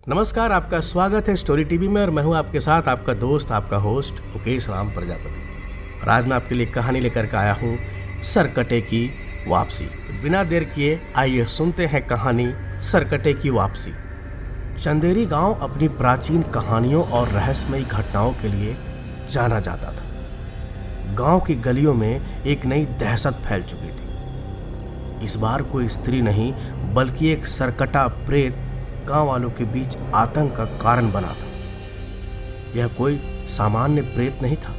नमस्कार, आपका स्वागत है स्टोरी टीवी में और मैं हूं आपके साथ आपका दोस्त, आपका होस्ट मुकेश राम प्रजापति। और आज मैं आपके लिए कहानी लेकर के आया हूं सरकटे की वापसी। तो बिना देर किए आइए सुनते हैं कहानी सरकटे की वापसी। चंदेरी गांव अपनी प्राचीन कहानियों और रहस्यमयी घटनाओं के लिए जाना जाता था। गांव की गलियों में एक नई दहशत फैल चुकी थी। इस बार कोई स्त्री नहीं बल्कि एक सरकटा प्रेत गांव वालों के बीच आतंक का कारण बना था। यह कोई सामान्य प्रेत नहीं था,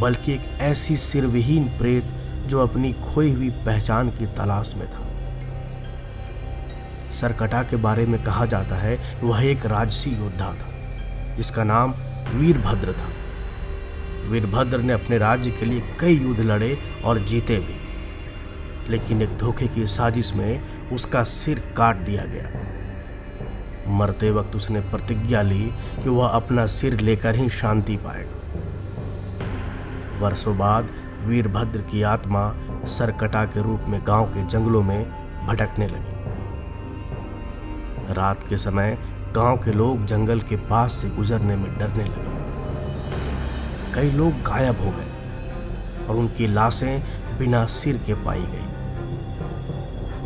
बल्कि एक ऐसी सिरविहीन प्रेत जो अपनी खोई हुई पहचान की तलाश में था। सरकटा के बारे में कहा जाता है वह एक राजसी योद्धा था जिसका नाम वीरभद्र था। वीरभद्र ने अपने राज्य के लिए कई युद्ध लड़े और जीते भी, लेकिन एक धोखे की साजिश में उसका सिर काट दिया गया। मरते वक्त उसने प्रतिज्ञा ली कि वह अपना सिर लेकर ही शांति पाएगा। वर्षों बाद वीरभद्र की आत्मा सरकटा के रूप में गांव के जंगलों में भटकने लगी। रात के समय गांव के लोग जंगल के पास से गुजरने में डरने लगे। कई लोग गायब हो गए और उनकी लाशें बिना सिर के पाई गई।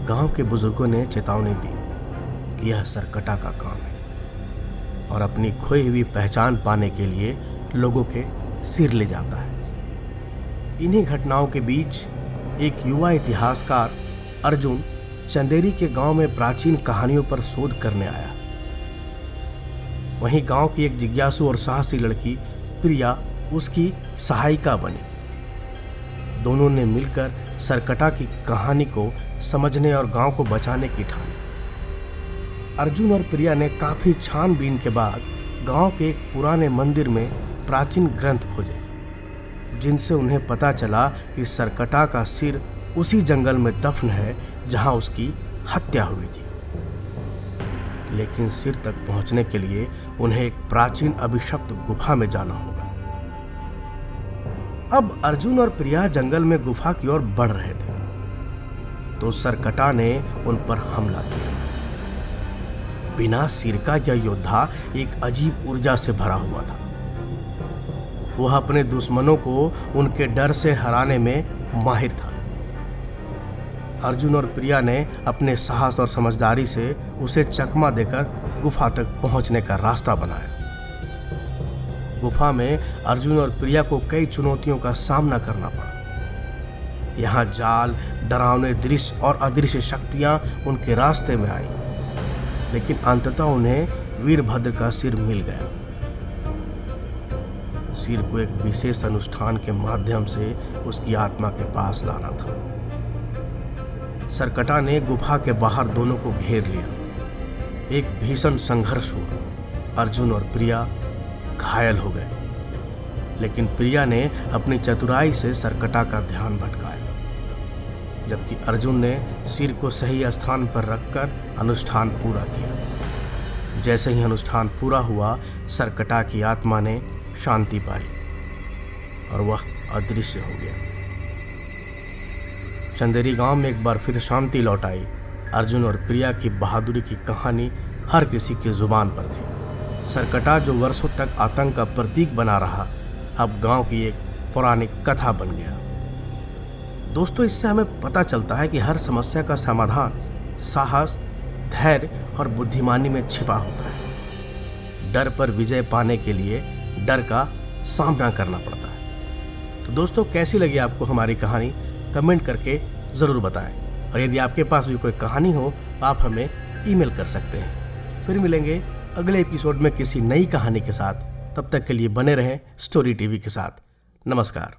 गांव के बुजुर्गों ने चेतावनी दी कि यह सरकटा का काम है और अपनी खोई हुई पहचान पाने के लिए लोगों के सिर ले जाता है। इन्हीं घटनाओं के बीच एक युवा इतिहासकार अर्जुन चंदेरी के गांव में प्राचीन कहानियों पर शोध करने आया। वहीं गांव की एक जिज्ञासु और साहसी लड़की प्रिया उसकी सहायिका बनी। दोनों ने मिलकर सरकटा की कहानी को समझने और गांव को बचाने की ठानी। अर्जुन और प्रिया ने काफी छानबीन के बाद गांव के एक पुराने मंदिर में प्राचीन ग्रंथ खोजे, जिनसे उन्हें पता चला कि सरकटा का सिर उसी जंगल में दफन है जहां उसकी हत्या हुई थी। लेकिन सिर तक पहुंचने के लिए उन्हें एक प्राचीन अभिशप्त गुफा में जाना होगा। अब अर्जुन और प्रिया जंगल में गुफा की ओर बढ़ रहे थे तो सरकटा ने उन पर हमला किया। बिना सिर का यह योद्धा एक अजीब ऊर्जा से भरा हुआ था। वह अपने दुश्मनों को उनके डर से हराने में माहिर था। अर्जुन और प्रिया ने अपने साहस और समझदारी से उसे चकमा देकर गुफा तक पहुंचने का रास्ता बनाया। गुफा में अर्जुन और प्रिया को कई चुनौतियों का सामना करना पड़ा। यहाँ जाल, डरावने दृश्य और अदृश्य शक्तियां उनके रास्ते में आई, लेकिन अंततः उन्हें वीरभद्र का सिर मिल गया। सिर को एक विशेष अनुष्ठान के माध्यम से उसकी आत्मा के पास लाना था। सरकटा ने गुफा के बाहर दोनों को घेर लिया। एक भीषण संघर्ष हुआ। अर्जुन और प्रिया घायल हो गए, लेकिन प्रिया ने अपनी चतुराई से सरकटा का ध्यान भटकाया, जबकि अर्जुन ने सिर को सही स्थान पर रखकर अनुष्ठान पूरा किया। जैसे ही अनुष्ठान पूरा हुआ, सरकटा की आत्मा ने शांति पाई और वह अदृश्य हो गया। चंदेरी गांव में एक बार फिर शांति लौट आई। अर्जुन और प्रिया की बहादुरी की कहानी हर किसी की जुबान पर थी। सरकटा जो वर्षों तक आतंक का प्रतीक बना रहा, अब गांव की एक पौराणिक कथा बन गया। दोस्तों, इससे हमें पता चलता है कि हर समस्या का समाधान साहस, धैर्य और बुद्धिमानी में छिपा होता है। डर पर विजय पाने के लिए डर का सामना करना पड़ता है। तो दोस्तों, कैसी लगी आपको हमारी कहानी? कमेंट करके ज़रूर बताएं। और यदि आपके पास भी कोई कहानी हो तो आप हमें ईमेल कर सकते हैं। फिर मिलेंगे अगले एपिसोड में किसी नई कहानी के साथ। तब तक के लिए बने रहें स्टोरी टीवी के साथ। नमस्कार।